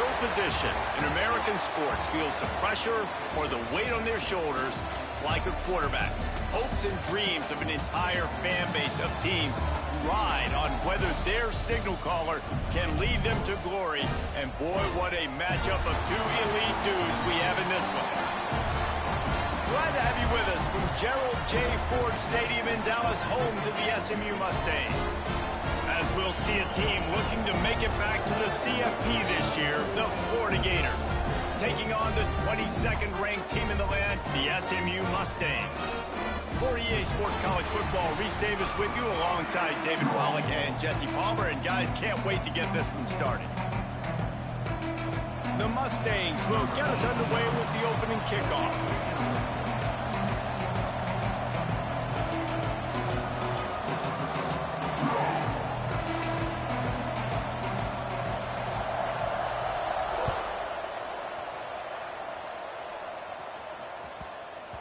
no position in American sports feels the pressure or the weight on their shoulders like a quarterback. Hopes and dreams of an entire fan base of teams ride on whether their signal caller can lead them to glory. And boy, what a matchup of two elite dudes we have in this one. Glad to have you with us from Gerald J. Ford Stadium in Dallas, home to the SMU Mustangs. As we'll see a team looking to make it back to the CFP this year, the Florida Gators, taking on the 22nd ranked team in the land, the SMU Mustangs. For EA Sports College Football, Reese Davis with you alongside David Wallach and Jesse Palmer. And guys, can't wait to get this one started. The Mustangs will get us underway with the opening kickoff.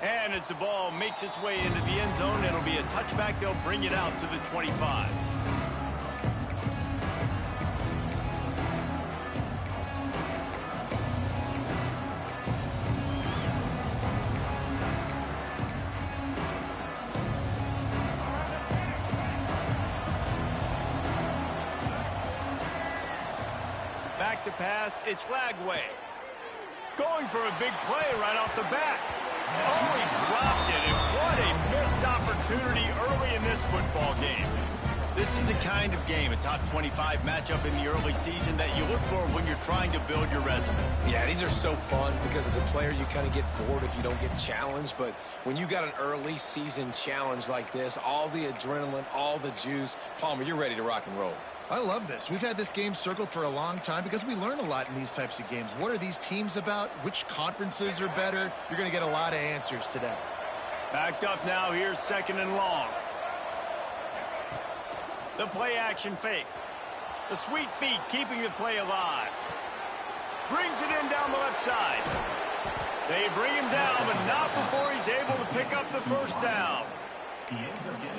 And as the ball makes its way into the end zone, it'll be a touchback. They'll bring it out to the 25. Back to pass, it's Lagway. Going for a big play right off the bat. Oh, he dropped it, and what a missed opportunity early in this football game. This is a kind of game, a top 25 matchup in the early season that you look for when you're trying to build your resume. Yeah, these are so fun because as a player, you kind of get bored if you don't get challenged. But when you got an early season challenge like this, all the adrenaline, all the juice, Palmer, you're ready to rock and roll. I love this. We've had this game circled for a long time because we learn a lot in these types of games. What are these teams about? Which conferences are better? You're going to get a lot of answers today. Backed up now. Here's second and long. The play action fake. The sweet feet keeping the play alive. Brings it in down the left side. They bring him down, but not before he's able to pick up the first down.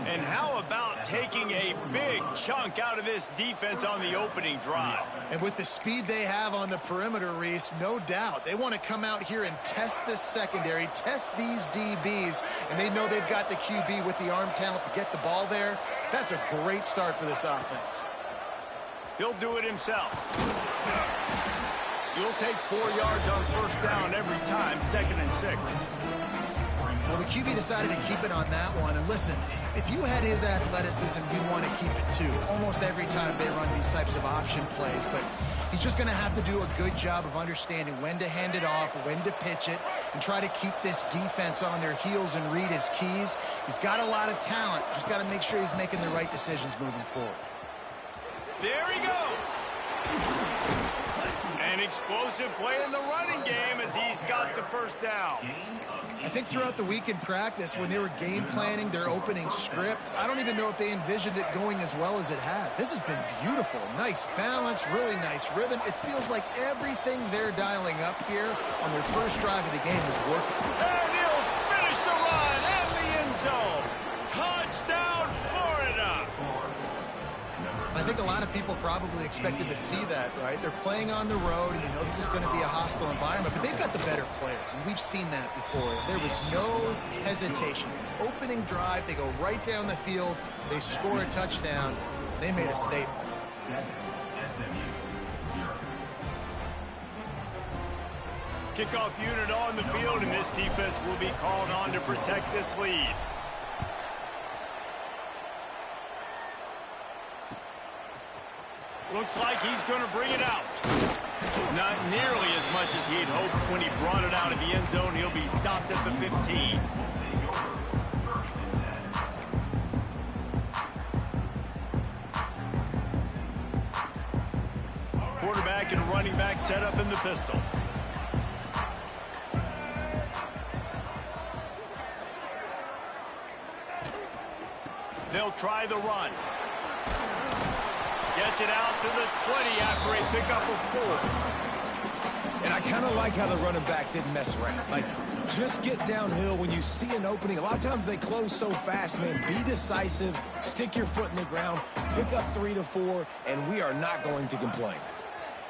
And how about taking a big chunk out of this defense on the opening drive? And with the speed they have on the perimeter, Reese, no doubt. They want to come out here and test this secondary, test these DBs, and they know they've got the QB with the arm talent to get the ball there. That's a great start for this offense. He'll do it himself. You'll take 4 yards on first down every time, 2nd and 6. Well, the QB decided to keep it on that one. And listen, if you had his athleticism, you want to keep it too. Almost every time they run these types of option plays. But he's just going to have to do a good job of understanding when to hand it off, when to pitch it, and try to keep this defense on their heels and read his keys. He's got a lot of talent. Just got to make sure he's making the right decisions moving forward. There he goes. An explosive play in the running game as he's got the first down. I think throughout the week in practice, when they were game planning their opening script, I don't even know if they envisioned it going as well as it has. This has been beautiful. Nice balance, really nice rhythm. It feels like everything they're dialing up here on their first drive of the game is working. And he'll finish the run and the end zone. Touchdown, Florida. I think a lot of people probably expected to see that, right? They're playing on the road, and you know this is going to be a hostile environment, but they've got the better players, and we've seen that before. There was no hesitation. Opening drive, they go right down the field, they score a touchdown, they made a statement. Kickoff unit on the field, and this defense will be called on to protect this lead. Looks like he's going to bring it out. Not nearly as much as he'd hoped when he brought it out of the end zone. He'll be stopped at the 15. Quarterback and running back set up in the pistol. They'll try the run. Gets it out to the 20 after a pickup of 4. And I kind of like how the running back didn't mess around. Like, just get downhill when you see an opening. A lot of times they close so fast, man. Be decisive, stick your foot in the ground, pick up 3 to 4, and we are not going to complain.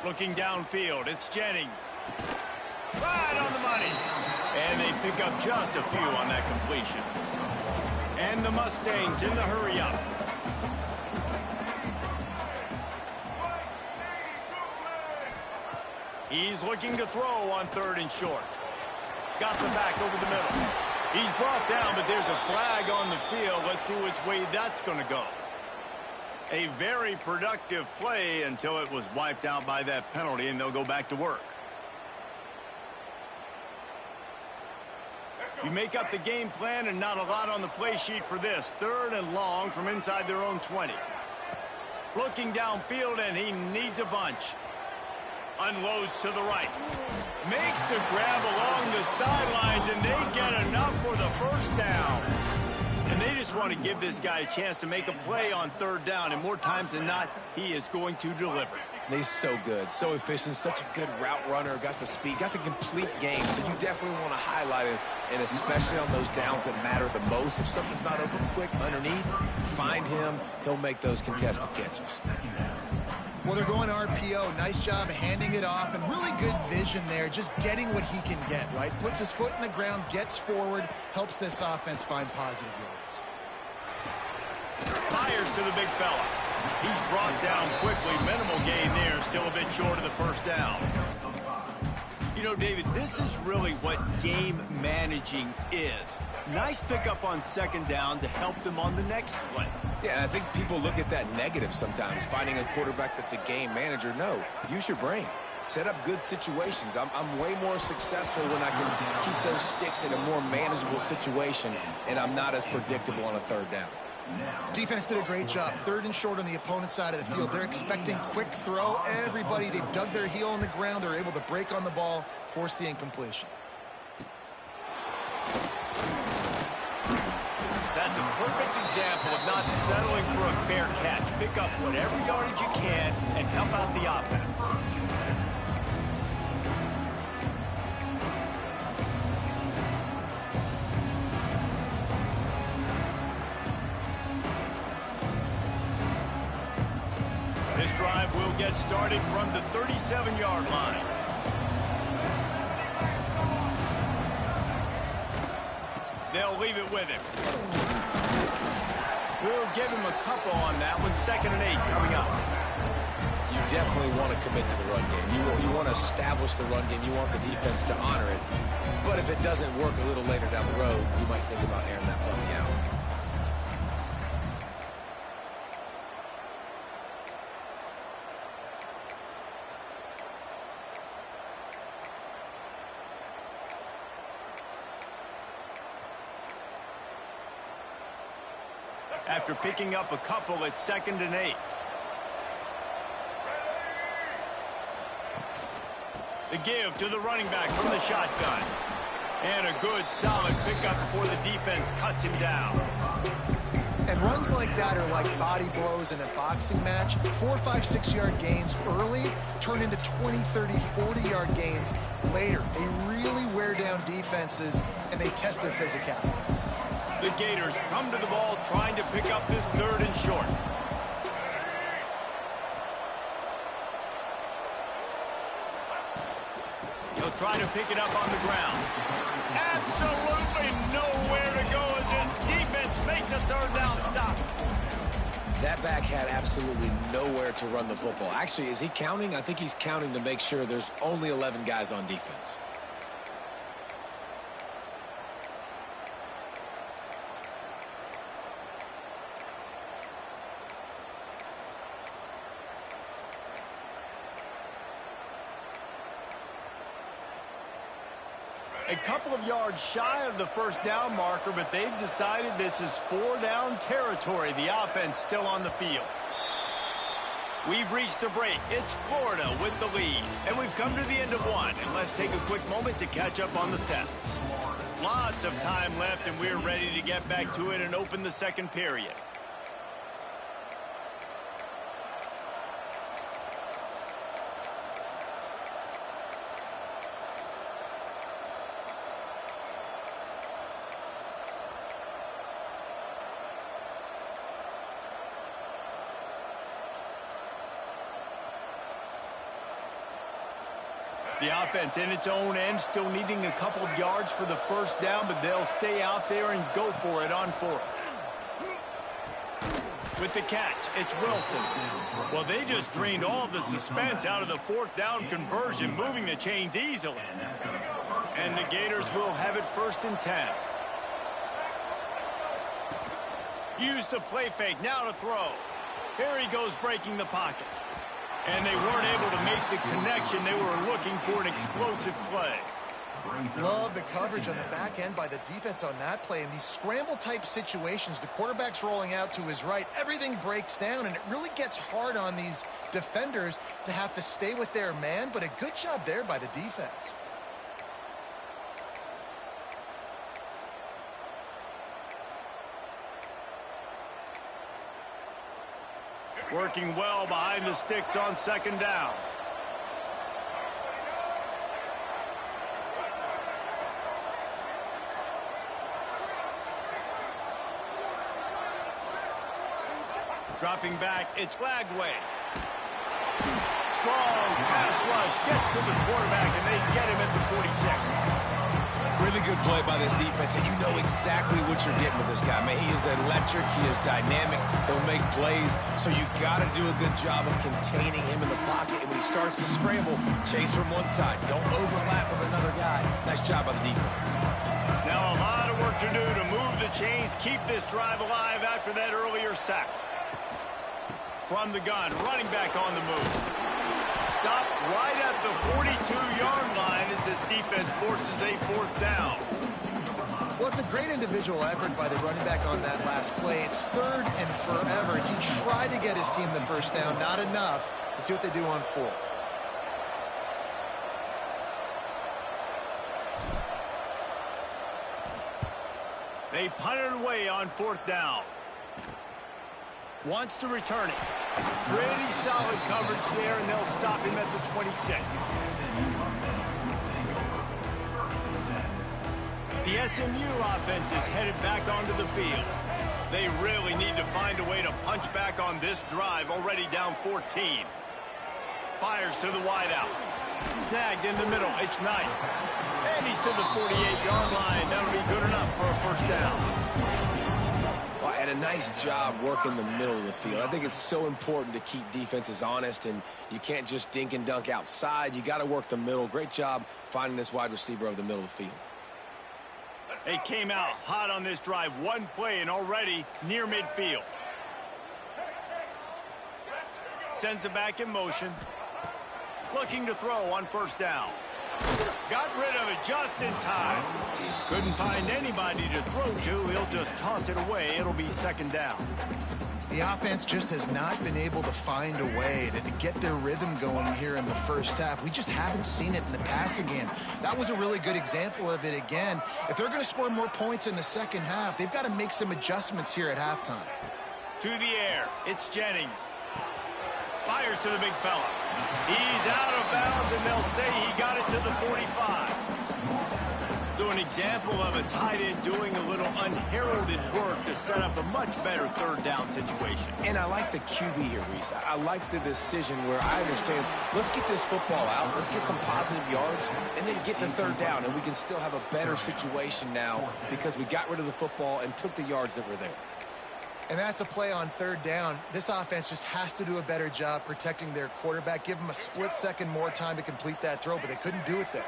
Looking downfield, it's Jennings. Right on the money. And they pick up just a few on that completion. And the Mustangs in the hurry-up. He's looking to throw on 3rd and short. Got the back over the middle. He's brought down, but there's a flag on the field. Let's see which way that's going to go. A very productive play until it was wiped out by that penalty, and they'll go back to work. You make up the game plan and not a lot on the play sheet for this. 3rd and long from inside their own 20. Looking downfield, and he needs a bunch. Unloads to the right. Makes the grab along the sidelines, and they get enough for the first down. And they just want to give this guy a chance to make a play on 3rd down, and more times than not, he is going to deliver. He's so good, so efficient, such a good route runner, got the speed, got the complete game, so you definitely want to highlight him, and especially on those downs that matter the most. If something's not open quick underneath, find him, he'll make those contested catches. Well, they're going RPO. Nice job handing it off, and really good vision there, just getting what he can get, right? Puts his foot in the ground, gets forward, helps this offense find positive yards. Fires to the big fella. He's brought down quickly. Minimal gain there, still a bit short of the first down. You know, David, this is really what game managing is. Nice pickup on 2nd down to help them on the next play. Yeah, I think people look at that negative sometimes, finding a quarterback that's a game manager. No, use your brain. Set up good situations. I'm way more successful when I can keep those sticks in a more manageable situation, and I'm not as predictable on a 3rd down. Defense did a great job. 3rd and short on the opponent's side of the field. They're expecting quick throw. Everybody, they dug their heel on the ground. They're able to break on the ball, force the incompletion. That's a perfect example of not settling for a fair catch. Pick up whatever yardage you can and help out the offense. This drive will get started from the 37-yard line. They'll leave it with him. We'll give him a couple on that one. 2nd and 8 coming up. You definitely want to commit to the run game. You want to establish the run game. You want the defense to honor it. But if it doesn't work a little later down the road, you might think about airing that puppy out. After picking up a couple, it's 2nd and 8. The give to the running back from the shotgun. And a good, solid pickup before the defense cuts him down. And runs like that are like body blows in a boxing match. 4, 5, 6-yard gains early turn into 20, 30, 40-yard gains later. They really wear down defenses, and they test their physicality. The Gators come to the ball trying to pick up this 3rd and short. He'll try to pick it up on the ground. Absolutely nowhere to go as this defense makes a 3rd down stop. That back had absolutely nowhere to run the football. Actually, is he counting? I think he's counting to make sure there's only 11 guys on defense. A couple of yards shy of the 1st down marker, but they've decided this is 4-down territory. The offense still on the field. We've reached the break. It's Florida with the lead, and we've come to the end of one. And let's take a quick moment to catch up on the stats. Lots of time left, and we're ready to get back to it and open the 2nd period. The offense in its own end, still needing a couple of yards for the first down, but they'll stay out there and go for it on fourth. With the catch, it's Wilson. Well, they just drained all of the suspense out of the fourth down conversion, moving the chains easily. And the Gators will have it 1st and 10. Use the play fake, now to throw. Here he goes breaking the pocket. And they weren't able to make the connection. They were looking for an explosive play. Love the coverage on the back end by the defense on that play. In these scramble-type situations, the quarterback's rolling out to his right. Everything breaks down, and it really gets hard on these defenders to have to stay with their man, but a good job there by the defense. Working well behind the sticks on 2nd down. Dropping back, it's Lagway. Strong pass rush, gets to the quarterback, and they get him at the 46. Really good play by this defense, and you know exactly what you're getting with this guy. Man, he is electric, he is dynamic, he'll make plays, so you got to do a good job of containing him in the pocket, and when he starts to scramble, chase from one side. Don't overlap with another guy. Nice job by the defense. Now a lot of work to do to move the chains, keep this drive alive after that earlier sack. From the gun, running back on the move. Stop right at the 42-yard line as this defense forces a 4th down. Well, it's a great individual effort by the running back on that last play. It's 3rd and forever. He tried to get his team the first down, not enough. Let's see what they do on 4th. They punt it away on 4th down. Wants to return it. Pretty solid coverage there, and they'll stop him at the 26. The SMU offense is headed back onto the field. They really need to find a way to punch back on this drive, already down 14. Fires to the wideout. Snagged in the middle. It's Knight. And he's to the 48-yard line. That'll be good enough for a 1st down. Well, and a nice job working the middle of the field. I think it's so important to keep defenses honest, and you can't just dink and dunk outside. You got to work the middle. Great job finding this wide receiver over the middle of the field. They came out hot on this drive. One play and already near midfield. Sends it back in motion. Looking to throw on 1st down. Got rid of it just in time. Couldn't find anybody to throw to. He'll just toss it away. It'll be 2nd down. The offense just has not been able to find a way to get their rhythm going here in the first half. We just haven't seen it in the passing game. That was a really good example of it again. If they're going to score more points in the second half, they've got to make some adjustments here at halftime. To the air, it's Jennings. Fires to the big fella. He's out of bounds, and they'll say he got it to the 45. So an example of a tight end doing a little unheralded work to set up a much better 3rd down situation. And I like the QB here, Reese. I like the decision where I understand, let's get this football out, let's get some positive yards, and then get to 3rd down, and we can still have a better situation now because we got rid of the football and took the yards that were there. And that's a play on 3rd down. This offense just has to do a better job protecting their quarterback. Give them a split second more time to complete that throw, but they couldn't do it there.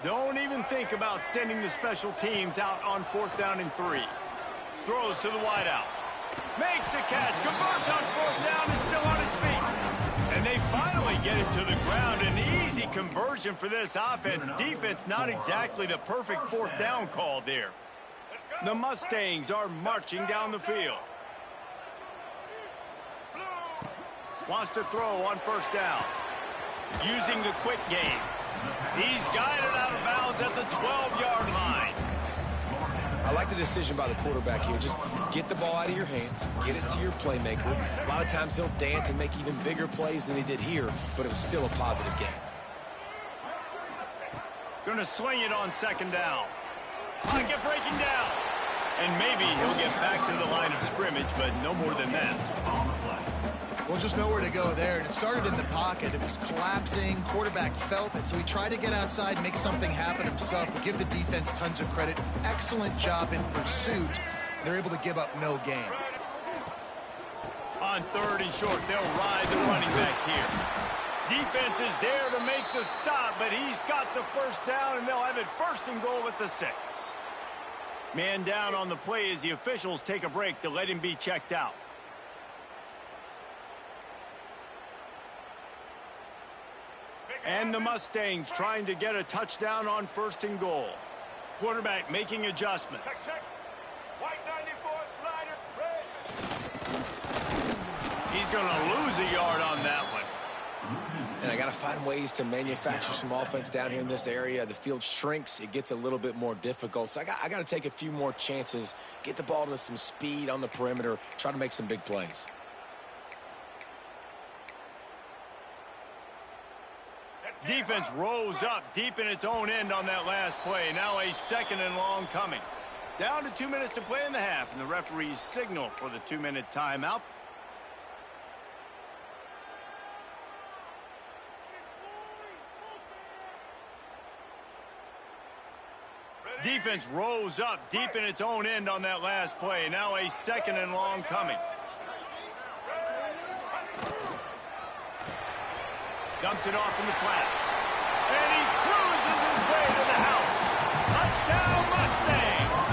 Don't even think about sending the special teams out on 4th down and 3. Throws to the wideout. Makes a catch. Converts on 4th down. Is still on his feet. And they finally get him to the ground. An easy conversion for this offense. Defense not exactly the perfect 4th down call there. The Mustangs are marching down the field. Wants to throw on 1st down. Using the quick game. He's guided out of bounds at the 12-yard line. I like the decision by the quarterback here. Just get the ball out of your hands, get it to your playmaker. A lot of times he'll dance and make even bigger plays than he did here, but it was still a positive game. Going to swing it on 2nd down. Pocket breaking down. And maybe he'll get back to the line of scrimmage, but no more than that. Well, just nowhere to go there. And it started in the pocket. It was collapsing. Quarterback felt it. So he tried to get outside, make something happen himself. But give the defense tons of credit. Excellent job in pursuit. They're able to give up no gain. On 3rd and short, they'll ride the running back here. Defense is there to make the stop, but he's got the first down, and they'll have it 1st and goal at the 6. Man down on the play as the officials take a break to let him be checked out. And the Mustangs trying to get a touchdown on 1st and goal. Quarterback making adjustments. White 94 slider. He's going to lose a yard on that one. And I got to find ways to manufacture some offense down here in this area. The field shrinks. It gets a little bit more difficult. So I got to take a few more chances, get the ball to some speed on the perimeter, try to make some big plays. Defense rose up deep in its own end on that last play. Now a 2nd and long coming. Down to 2 minutes to play in the half, and the referees signal for the 2-minute timeout. Defense rose up deep in its own end on that last play. Now a 2nd and long coming. Dumps it off in the flats. And he cruises his way to the house. Touchdown, Mustangs!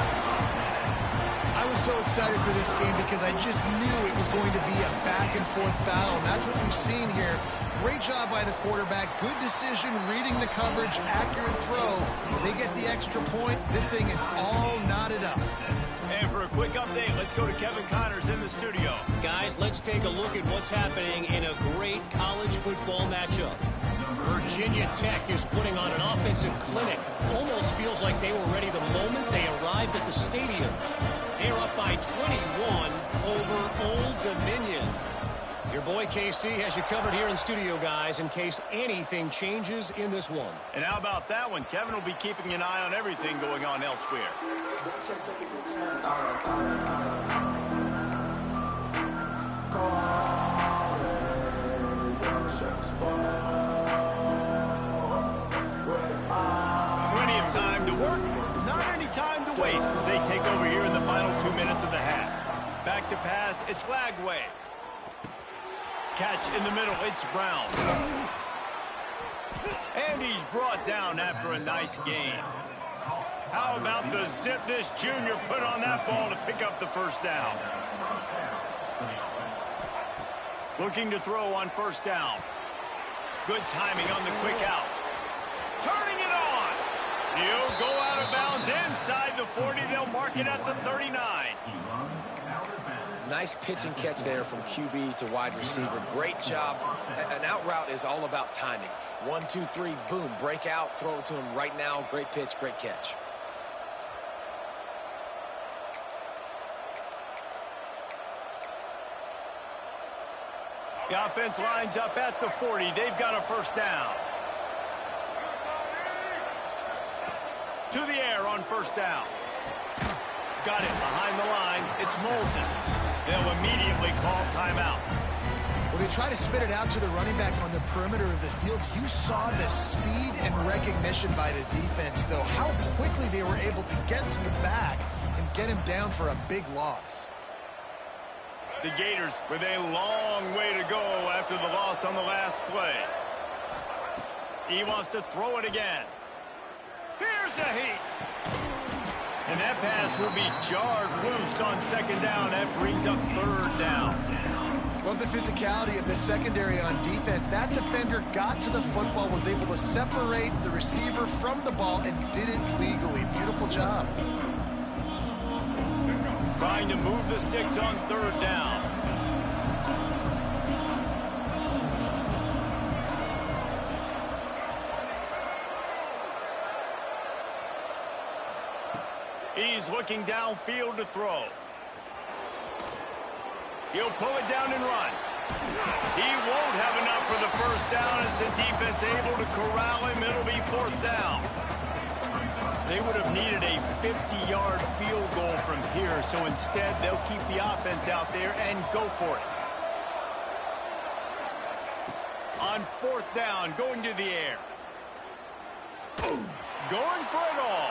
I was so excited for this game because I just knew it was going to be a back-and-forth battle, and that's what we've seen here. Great job by the quarterback. Good decision, reading the coverage, accurate throw. They get the extra point. This thing is all knotted up. And for a quick update, let's go to Kevin Connors in the studio. Guys, let's take a look at what's happening in a great college football matchup. Virginia Tech is putting on an offensive clinic. Almost feels like they were ready the moment they arrived at the stadium. They're up by 21 over Old Dominion. Your boy KC has you covered here in studio, guys, in case anything changes in this one. And how about that one? Kevin will be keeping an eye on everything going on elsewhere. Plenty of time to work, not any time to waste as they take over here in the final 2 minutes of the half. Back to pass, it's Lagway. Catch in the middle, it's Brown. And he's brought down after a nice gain. How about the zip this junior put on that ball to pick up the first down? Looking to throw on 1st down. Good timing on the quick out. Turning it on. He'll go out of bounds inside the 40. They'll mark it at the 39. Nice pitch and catch there from QB to wide receiver. Great job. An out route is all about timing. 1, 2, 3, boom, break out, throw it to him right now. Great pitch, great catch. The offense lines up at the 40. They've got a 1st down. To the air on 1st down. Got it behind the line. It's Moulton. They'll immediately call timeout. Well, they try to spit it out to the running back on the perimeter of the field. You saw the speed and recognition by the defense, though. How quickly they were able to get to the back and get him down for a big loss. The Gators with a long way to go after the loss on the last play. He wants to throw it again. Here's a heat. And that pass will be jarred loose on 2nd down. That brings up 3rd down. Love the physicality of the secondary on defense. That defender got to the football, was able to separate the receiver from the ball, and did it legally. Beautiful job. Trying to move the sticks on 3rd down. He's looking downfield to throw. He'll pull it down and run. He won't have enough for the 1st down as the defense able to corral him. It'll be 4th down. They would have needed a 50-yard field goal from here, so instead they'll keep the offense out there and go for it. on 4th down, going to the air. Going for it all.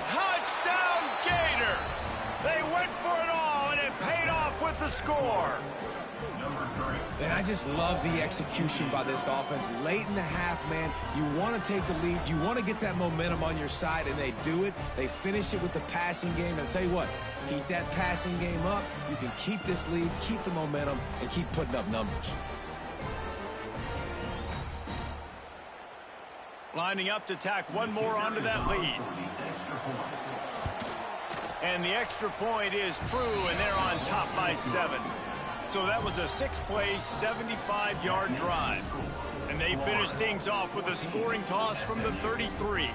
Touchdown, Gators! They went for it all, and it paid off with the score. And I just love the execution by this offense. Late in the half, man, you want to take the lead. You want to get that momentum on your side, and they do it. They finish it with the passing game. And I'll tell you what, keep that passing game up. You can keep this lead, keep the momentum, and keep putting up numbers. Lining up to tack one more onto that lead. And the extra point is true, and they're on top by 7. So that was a 6-play, 75-yard drive. And they finish things off with a scoring toss from the 33.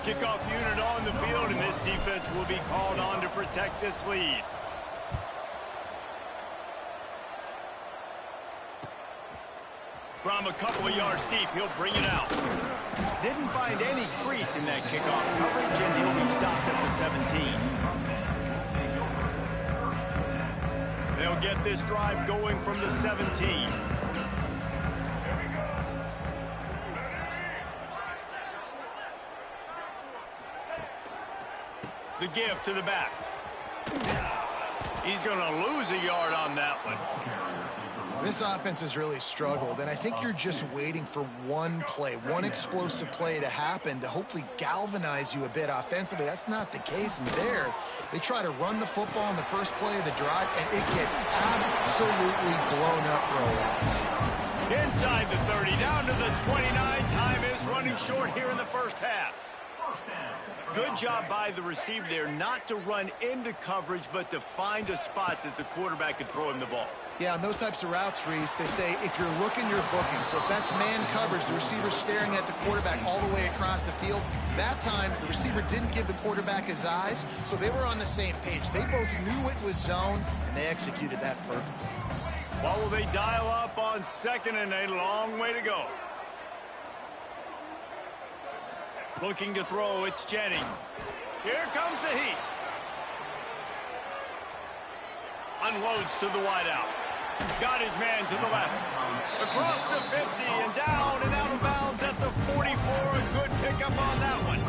Kickoff unit on the field, and this defense will be called on to protect this lead. From a couple of yards deep, he'll bring it out. Didn't find any crease in that kickoff coverage, and he'll be stopped at the 17. They'll get this drive going from the 17. The give to the back. He's going to lose a yard on that one. This offense has really struggled, and I think you're just waiting for one play, one explosive play to happen to hopefully galvanize you a bit offensively. That's not the case there. They try to run the football in the first play of the drive, and it gets absolutely blown up for a loss. Inside the 30, down to the 29. Time is running short here in the first half. Good job by the receiver there not to run into coverage, but to find a spot that the quarterback could throw him the ball. Yeah, on those types of routes, Reese, they say if you're looking, you're booking. So if that's man coverage, the receiver's staring at the quarterback all the way across the field. That time, the receiver didn't give the quarterback his eyes, so they were on the same page. They both knew it was zone, and they executed that perfectly. What will they dial up on 2nd and a long way to go? Looking to throw, it's Jennings. Here comes the heat. Unloads to the wideout. Got his man to the left. Across the 50 and down and out of bounds at the 44. A good pickup on that one.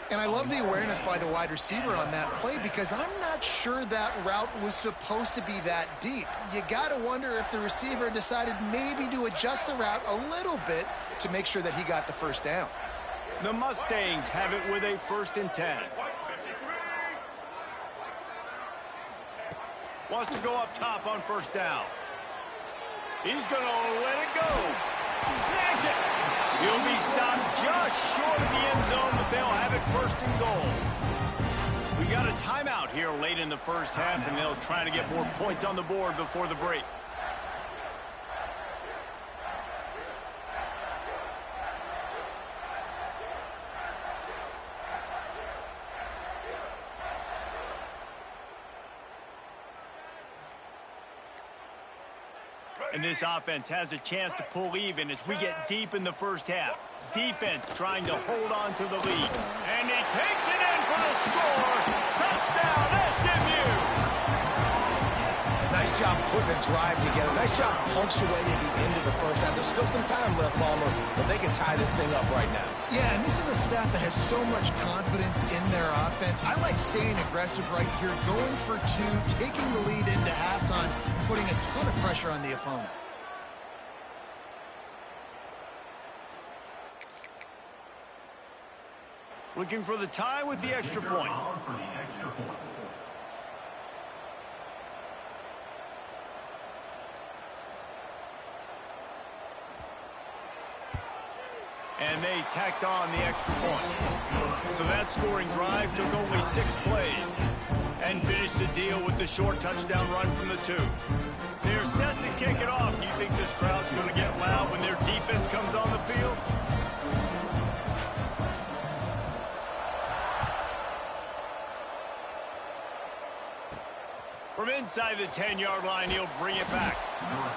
And I love the awareness by the wide receiver on that play because I'm not sure that route was supposed to be that deep. You got to wonder if the receiver decided maybe to adjust the route a little bit to make sure that he got the first down. The Mustangs have it with a 1st and 10. Wants to go up top on 1st down. He's going to let it go. Snags it. He'll be stopped just short of the end zone, but they'll have it 1st and goal. We got a timeout here late in the first half, and they'll try to get more points on the board before the break. And this offense has a chance to pull even as we get deep in the first half. Defense trying to hold on to the lead. And he takes it in for the score. Touchdown, SMU! Nice job putting a drive together. Nice job punctuating the end of the first half. There's still some time left, Palmer, but they can tie this thing up right now. Yeah, and this is a staff that has so much confidence in their offense. I like staying aggressive right here, going for 2, taking the lead into halftime, putting a ton of pressure on the opponent. Looking for the tie with the extra point. And they tacked on the extra point. So that scoring drive took only 6 plays and finished the deal with the short touchdown run from the 2. They're set to kick it off. You think this crowd's going to get loud when their defense comes on the field? From inside the 10-yard line, he'll bring it back.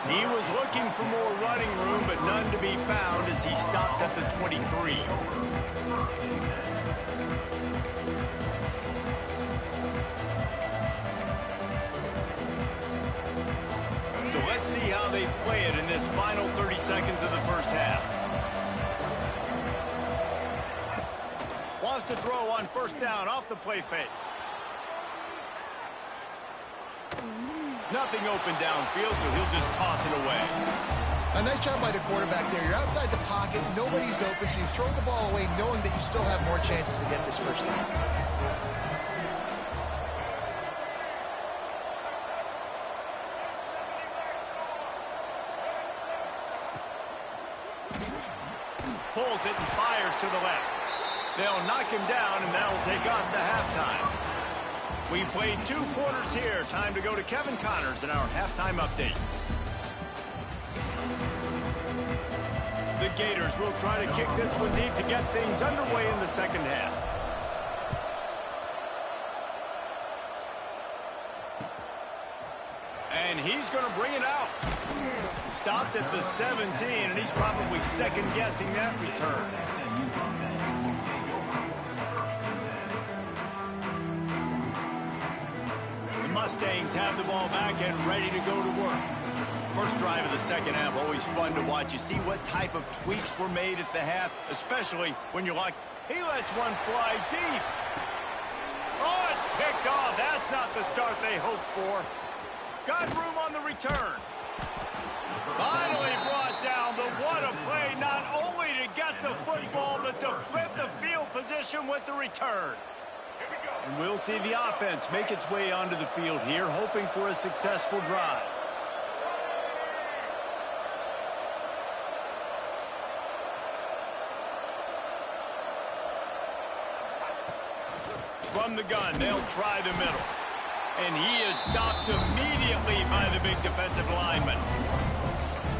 He was looking for more running room, but none to be found as he stopped at the 23. how they play it in this final 30 seconds of the first half. Wants to throw on first down off the play fake. Nothing open downfield, so he'll just toss it away. A nice job by the quarterback there. You're outside the pocket, nobody's open, so you throw the ball away knowing that you still have more chances to get this first down. Pulls it and fires to the left. They'll knock him down, and that'll take us to halftime. We played 2 quarters here. Time to go to Kevin Connors in our halftime update. The Gators will try to kick this one deep to get things underway in the second half. And he's going to bring it out. Stopped at the 17, and he's probably second-guessing that return. The Mustangs have the ball back and ready to go to work. First drive of the second half, always fun to watch. You see what type of tweaks were made at the half, especially when you're like, he lets one fly deep. Oh, it's picked off. That's not the start they hoped for. Got room on the return. Finally brought down, but what a play, not only to get the football, but to flip the field position with the return. And we'll see the offense make its way onto the field here, hoping for a successful drive. From the gun, they'll try the middle. And he is stopped immediately by the big defensive lineman.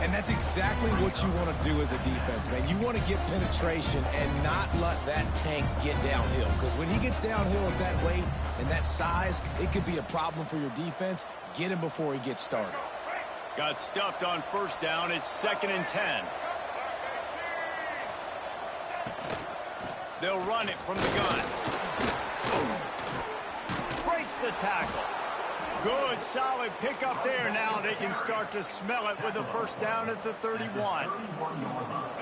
And that's exactly what you want to do as a defense, man. You want to get penetration and not let that tank get downhill. Because when he gets downhill at that weight and that size, it could be a problem for your defense. Get him before he gets started. Got stuffed on first down. It's 2nd and 10. They'll run it from the gun. Breaks the tackle. Good, solid pickup there. Now they can start to smell it with a first down at the 31.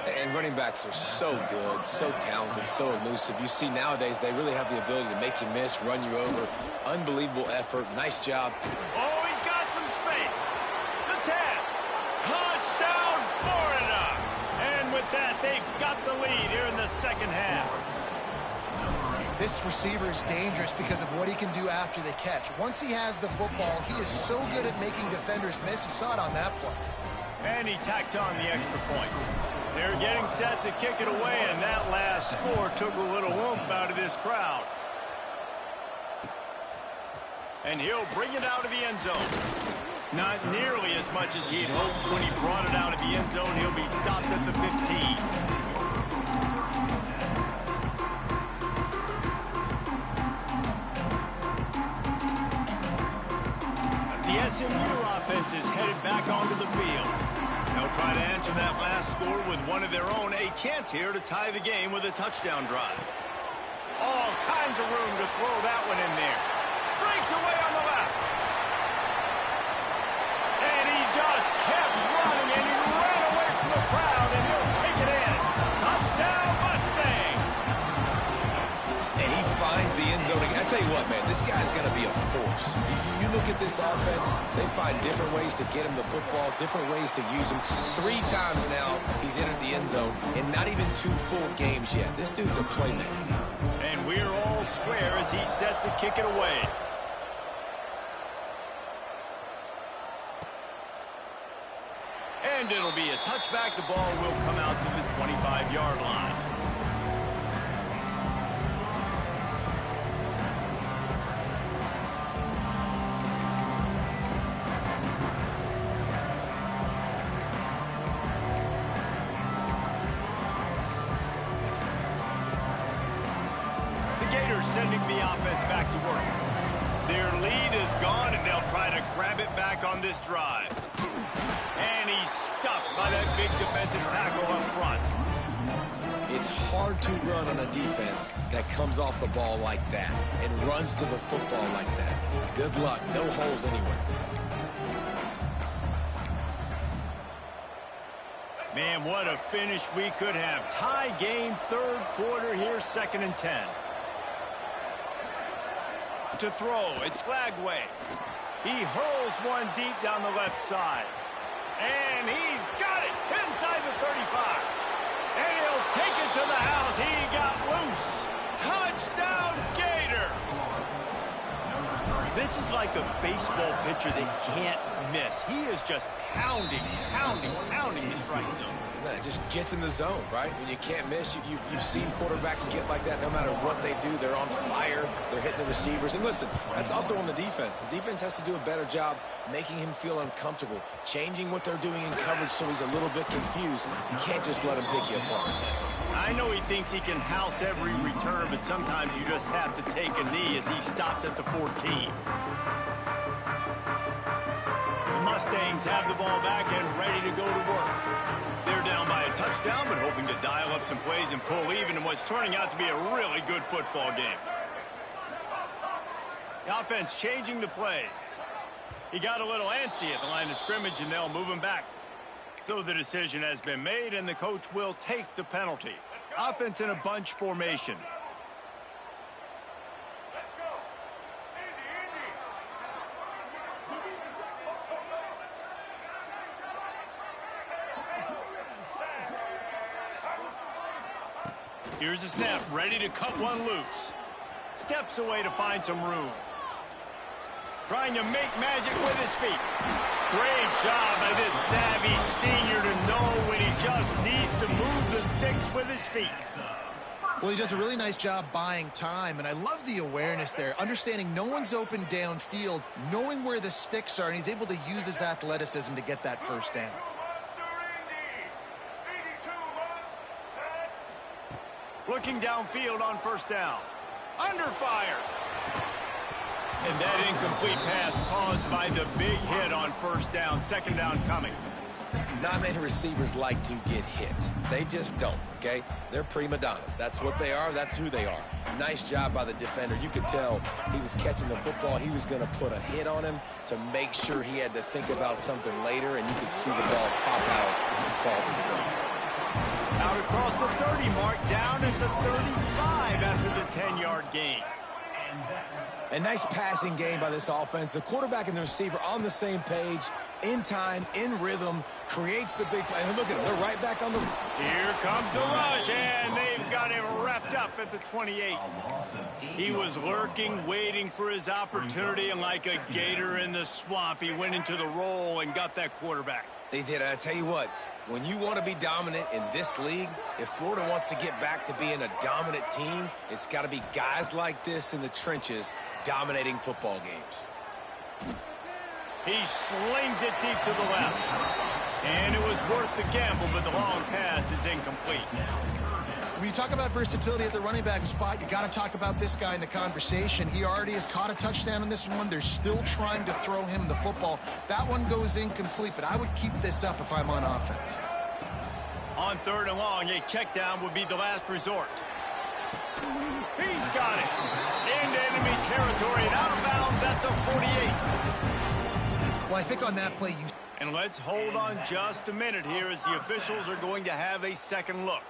And running backs are so good, so talented, so elusive. You see nowadays they really have the ability to make you miss, run you over. Unbelievable effort. Nice job. Oh, he's got some space. The 10. Touchdown, Florida. And with that, they've got the lead here in the second half. This receiver is dangerous because of what he can do after the catch. Once he has the football, he is so good at making defenders miss. You saw it on that play. And he tacks on the extra point. They're getting set to kick it away, and that last score took a little oomph out of this crowd. And he'll bring it out of the end zone. Not nearly as much as he'd hoped when he brought it out of the end zone. He'll be stopped at the 15. The SMU offense is headed back onto the field. They'll try to answer that last score with one of their own. A chance here to tie the game with a touchdown drive. All kinds of room to throw that one in there. Breaks away on the left. And he just kept running, and he ran away from the crowd, and he'll take it in. Touchdown, Mustangs. And he finds the end zone. I tell you what, man, this guy's going to be a force. You look at this offense, they find different ways to get him the football, different ways to use him. 3 times now he's entered the end zone, and not even 2 full games yet. This dude's a playmaker. And we're all square as he's set to kick it away. And it'll be a touchback. The ball will come out to the 25-yard line. Sending the offense back to work. Their lead is gone, and they'll try to grab it back on this drive. And he's stuffed by that big defensive tackle up front. It's hard to run on a defense that comes off the ball like that and runs to the football like that. Good luck. No holes anywhere. Man, what a finish we could have. Tie game, third quarter here, 2nd and 10. To throw, it's Lagway. He hurls one deep down the left side. And he's got it inside the 35. And he'll take it to the house. He got loose. Touchdown, Gator. This is like a baseball pitcher that can't miss. He is just pounding the strike zone. And it just gets in the zone, right? When you can't miss, you've seen quarterbacks get like that no matter what they do. They're on fire. They're hitting the receivers. And listen, that's also on the defense. The defense has to do a better job making him feel uncomfortable, changing what they're doing in coverage so he's a little bit confused. You can't just let him pick you apart. I know he thinks he can house every return, but sometimes you just have to take a knee as he stopped at the 14. The Mustangs have the ball back and ready to go to work. They're down by a touchdown, but hoping to dial up some plays and pull even in what's turning out to be a really good football game. The offense changing the play. He got a little antsy at the line of scrimmage, and they'll move him back. So the decision has been made, and the coach will take the penalty. Offense in a bunch formation. Let's go. Here's the snap, ready to cut one loose. Steps away to find some room. Trying to make magic with his feet. Great job by this savvy senior to know when he just needs to move the sticks with his feet. Well, he does a really nice job buying time, and I love the awareness there, understanding no one's open downfield, knowing where the sticks are, and he's able to use his athleticism to get that first down. Looking downfield on first down. Under fire. And that incomplete pass caused by the big hit on first down. 2nd down coming. Not many receivers like to get hit. They just don't, okay? They're prima donnas. That's what they are. That's who they are. Nice job by the defender. You could tell he was catching the football. He was going to put a hit on him to make sure he had to think about something later, and you could see the ball pop out and fall to the ground. Out across the 30 mark, down at the 35 after the 10-yard gain. A nice passing game by this offense. The quarterback and the receiver on the same page, in time, in rhythm, creates the big play. And look at them, they're right back on the... Here comes the rush, and they've got him wrapped up at the 28. He was lurking, waiting for his opportunity, and like a gator in the swamp, he went into the roll and got that quarterback. They did. I tell you what, when you want to be dominant in this league, if Florida wants to get back to being a dominant team, it's got to be guys like this in the trenches dominating football games. He slings it deep to the left. And it was worth the gamble, but the long pass is incomplete. When you talk about versatility at the running back spot, you got to talk about this guy in the conversation. He already has caught a touchdown in this one. They're still trying to throw him the football. That one goes incomplete, but I would keep this up if I'm on offense. On 3rd and long, a check down would be the last resort. He's got it. Into enemy territory and out of bounds at the 48. Well, I think on that play, And let's hold on just a minute here as the officials are going to have a second look.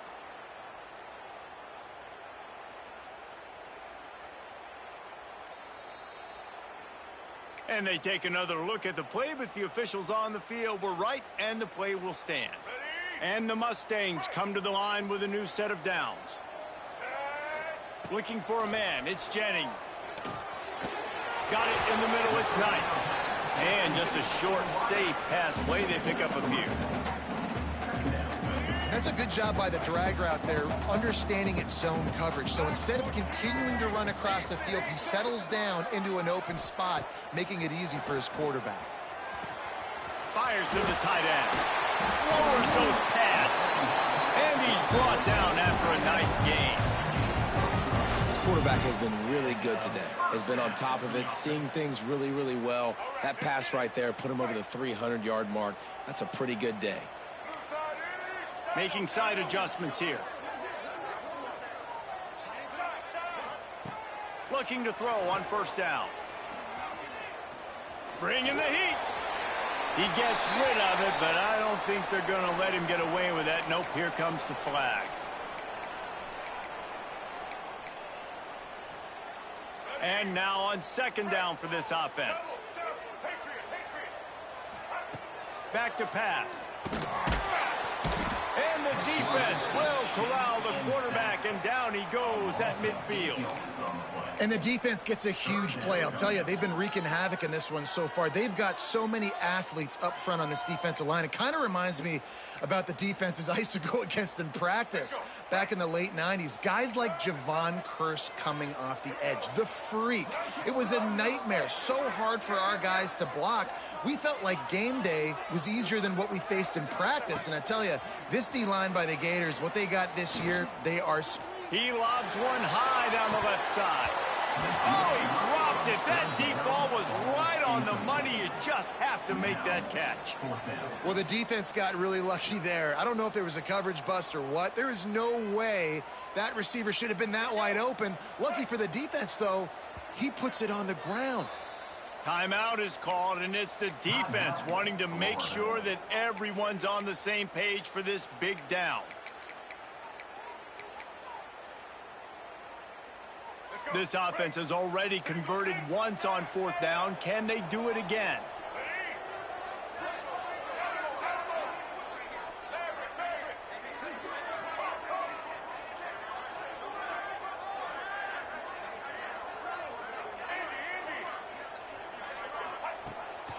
And they take another look at the play, but the officials on the field were right, and the play will stand. And the Mustangs come to the line with a new set of downs. Looking for a man, it's Jennings. Got it in the middle, it's Knight. And just a short, safe pass play, they pick up a few. That's a good job by the drag route there, understanding its zone coverage. So instead of continuing to run across the field, he settles down into an open spot, making it easy for his quarterback. Fires to the tight end. Lowers those pads. And he's brought down after a nice gain. This quarterback has been really good today. Has been on top of it, seeing things really, really well. That pass right there put him over the 300-yard mark. That's a pretty good day. Making side adjustments here. Looking to throw on first down. Bringing the heat. He gets rid of it, but I don't think they're going to let him get away with that. Nope, here comes the flag. And now on second down for this offense. Back to pass. And the defense will corral the quarterback, and down he goes at midfield. And the defense gets a huge play. I'll tell you, they've been wreaking havoc in this one so far. They've got so many athletes up front on this defensive line. It kind of reminds me about the defenses I used to go against in practice back in the late 90s. Guys like Javon Curse coming off the edge. The freak. It was a nightmare. So hard for our guys to block. We felt like game day was easier than what we faced in practice. And I tell you, this D-line by the Gators, what they got this year, they are... He lobs one high down the left side. Oh, he dropped it. That deep ball was right on the money. You just have to make that catch. Well, the defense got really lucky there. I don't know if there was a coverage bust or what. There is no way that receiver should have been that wide open. Lucky for the defense, though, he puts it on the ground. Timeout is called, and it's the defense wanting to make sure that everyone's on the same page for this big down. This offense has already converted once on fourth down. Can they do it again?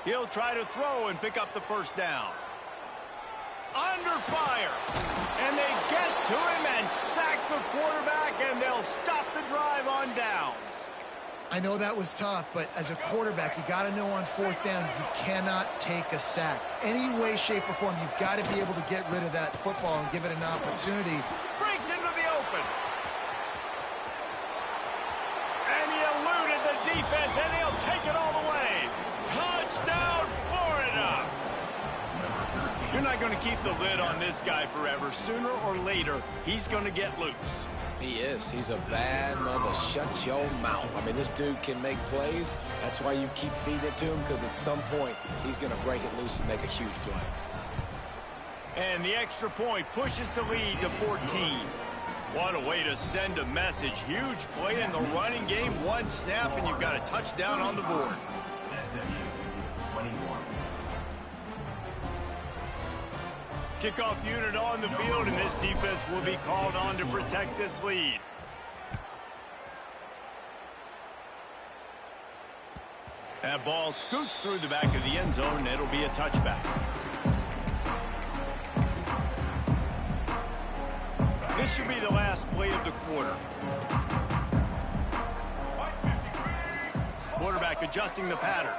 He'll try to throw and pick up the first down. Under fire. And they get to him and sack the quarterback, and they'll stop the drive on downs. I know that was tough, but as a quarterback, you got to know on fourth down, you cannot take a sack. Any way, shape, or form, you've got to be able to get rid of that football and give it an opportunity. Breaks into the open. And he eluded the defense, and he'll take it all the way. Touchdown, Florida! You're not going to keep the lid on this guy forever. Sooner or later, he's going to get loose. He is. He's a bad mother. Shut your mouth. I mean, this dude can make plays. That's why you keep feeding it to him, because at some point, he's going to break it loose and make a huge play. And the extra point pushes the lead to 14. What a way to send a message. Huge play in the running game. One snap, and you've got a touchdown on the board. Kickoff unit on the field, and this defense will be called on to protect this lead. That ball scoots through the back of the end zone, and it'll be a touchback. This should be the last play of the quarter. Quarterback adjusting the pattern.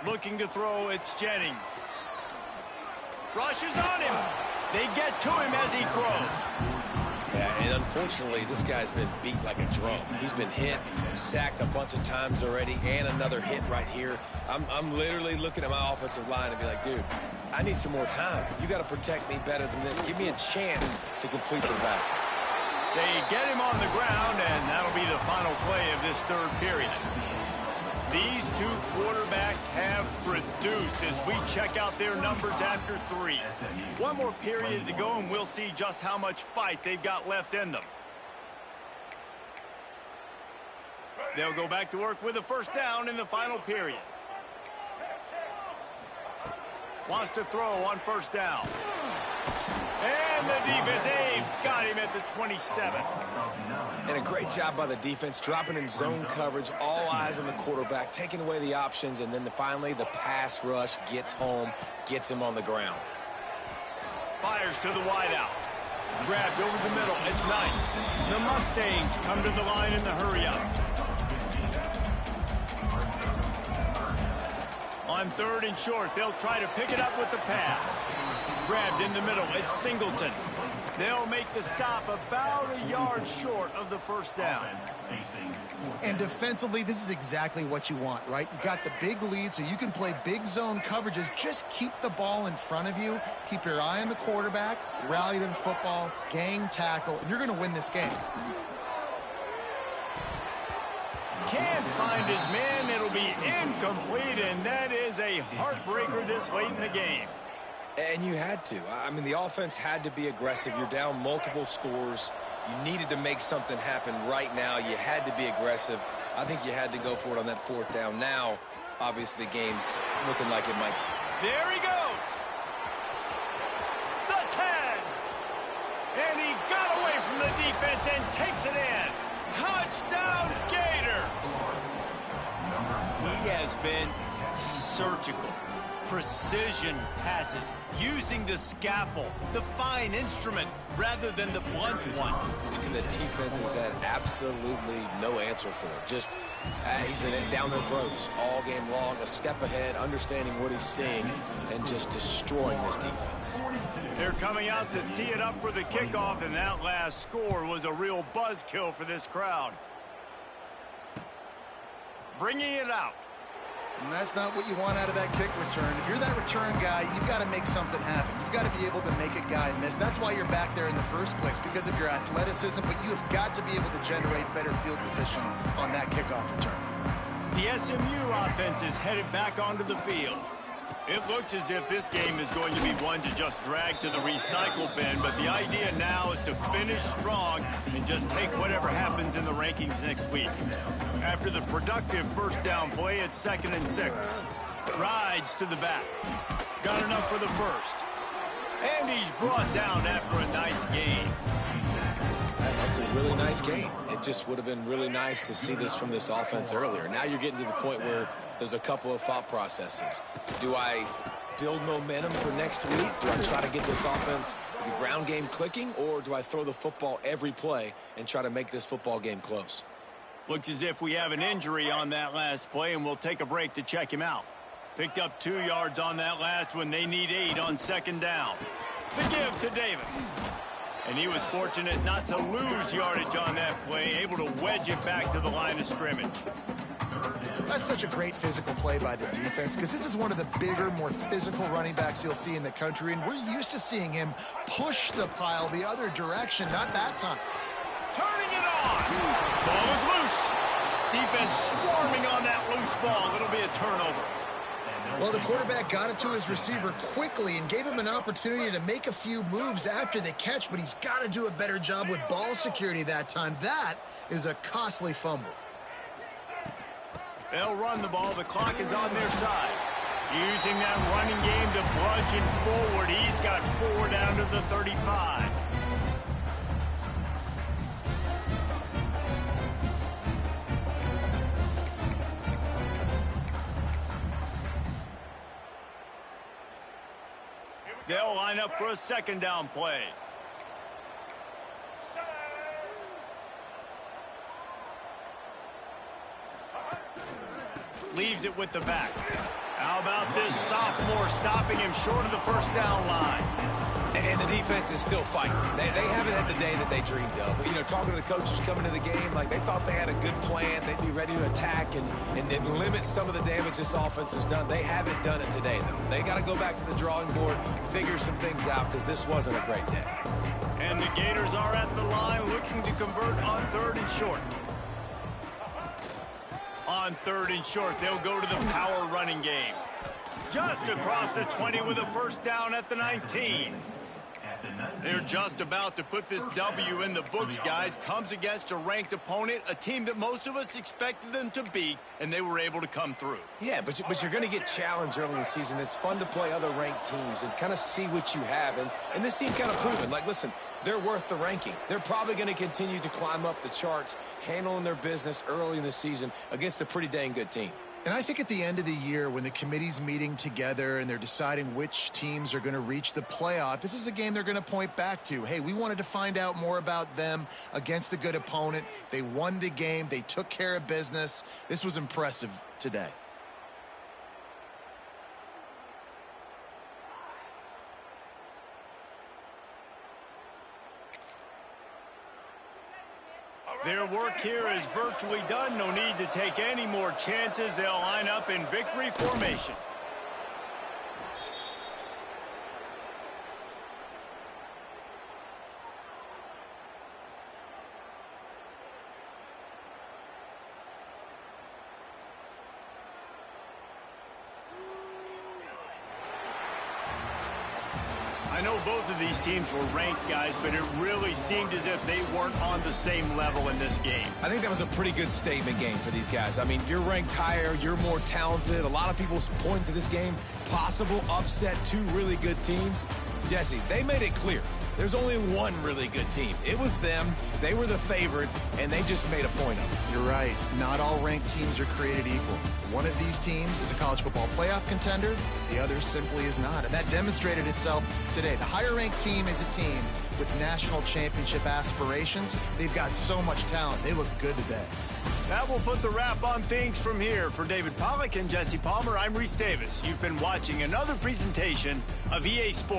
Looking to throw, it's Jennings. Rushes on him. They get to him as he throws. Yeah, and unfortunately, this guy's been beat like a drum. He's been hit, sacked a bunch of times already, and another hit right here. I'm literally looking at my offensive line and be like, dude, I need some more time. You got to protect me better than this. Give me a chance to complete some passes. They get him on the ground, and that'll be the final play of this third period. These two quarterbacks have produced as we check out their numbers after 3. One more period to go, and we'll see just how much fight they've got left in them. They'll go back to work with a first down in the final period. Wants to throw on first down. And the defense, they've got him at the 27. And a great job by the defense, dropping in zone coverage, all eyes on the quarterback, taking away the options, and then finally the pass rush gets home, gets him on the ground. Fires to the wideout. Grabbed over the middle, it's Knight. The Mustangs come to the line in the hurry-up. On third and short, they'll try to pick it up with the pass. Grabbed in the middle, it's Singleton. They'll make the stop about a yard short of the first down. And defensively, this is exactly what you want, right? You got the big lead, so you can play big zone coverages. Just keep the ball in front of you. Keep your eye on the quarterback. Rally to the football. Gang tackle. And you're going to win this game. Can't find his man. It'll be incomplete, and that is a heartbreaker this late in the game. And you had to. I mean, the offense had to be aggressive. You're down multiple scores. You needed to make something happen right now. You had to be aggressive. I think you had to go for it on that fourth down. Now, obviously, the game's looking like it might. There he goes. The 10. And he got away from the defense and takes it in. Touchdown, Gators. He has been surgical. Precision passes, using the scalpel, the fine instrument, rather than the blunt one. And the defense has had absolutely no answer for it. Just, he's been down their throats all game long, a step ahead, understanding what he's seeing, and just destroying this defense. They're coming out to tee it up for the kickoff, and that last score was a real buzzkill for this crowd. Bringing it out. And that's not what you want out of that kick return. If you're that return guy, you've got to make something happen. You've got to be able to make a guy miss. That's why you're back there in the first place, because of your athleticism, but you have got to be able to generate better field position on that kickoff return. The SMU offense is headed back onto the field. It looks as if this game is going to be one to just drag to the recycle bin, but the idea now is to finish strong and just take whatever happens in the rankings next week. After the productive first down play, it's 2nd and 6. Rides to the back. Got enough for the first. And he's brought down after a nice gain. That's a really nice game. It just would have been really nice to see this from this offense earlier. Now you're getting to the point where there's a couple of thought processes. Do I build momentum for next week? Do I try to get this offense, the ground game clicking, or do I throw the football every play and try to make this football game close? Looks as if we have an injury on that last play, and we'll take a break to check him out. Picked up 2 yards on that last one. They need 8 on 2nd down. The give to Davis. And he was fortunate not to lose yardage on that play, able to wedge it back to the line of scrimmage. That's such a great physical play by the defense, because this is one of the bigger, more physical running backs you'll see in the country, and we're used to seeing him push the pile the other direction, not that time. Turning it on. Ball is loose. Defense swarming on that loose ball. It'll be a turnover. Well, the quarterback got it to his receiver quickly and gave him an opportunity to make a few moves after the catch, but he's got to do a better job with ball security that time. That is a costly fumble. They'll run the ball. The clock is on their side. Using that running game to bludgeon forward. He's got 4 down to the 35. They'll line up for a 2nd down play. Leaves it with the back. How about this sophomore stopping him short of the first down line? And the defense is still fighting. They haven't had the day that they dreamed of. You know, talking to the coaches coming to the game, like they thought they had a good plan. They'd be ready to attack and limit some of the damage this offense has done. They haven't done it today, though. They got to go back to the drawing board, figure some things out, because this wasn't a great day. And the Gators are at the line looking to convert on 3rd and short. On 3rd and short, they'll go to the power running game. Just across the 20 with a first down at the 19. They're just about to put this W in the books, guys. Comes against a ranked opponent, a team that most of us expected them to beat, and they were able to come through. Yeah, but you're going to get challenged early in the season. It's fun to play other ranked teams and kind of see what you have. And this team kind of proven, like, listen, they're worth the ranking. They're probably going to continue to climb up the charts, handling their business early in the season against a pretty dang good team. And I think at the end of the year, when the committee's meeting together and they're deciding which teams are going to reach the playoff, this is a game they're going to point back to. Hey, we wanted to find out more about them against a good opponent. They won the game. They took care of business. This was impressive today. Their work here is virtually done. No need to take any more chances. They'll line up in victory formation. I know both of these teams were ranked, guys, but it really seemed as if they weren't on the same level in this game. I think that was a pretty good statement game for these guys. I mean, you're ranked higher, you're more talented. A lot of people point to this game, possible upset, two really good teams. Jesse, they made it clear. There's only one really good team. It was them. They were the favorite, and they just made a point of it. You're right. Not all ranked teams are created equal. One of these teams is a college football playoff contender. The other simply is not. And that demonstrated itself today. The higher-ranked team is a team with national championship aspirations. They've got so much talent. They look good today. That will put the wrap on things from here. For David Pollack and Jesse Palmer, I'm Reese Davis. You've been watching another presentation of EA Sports.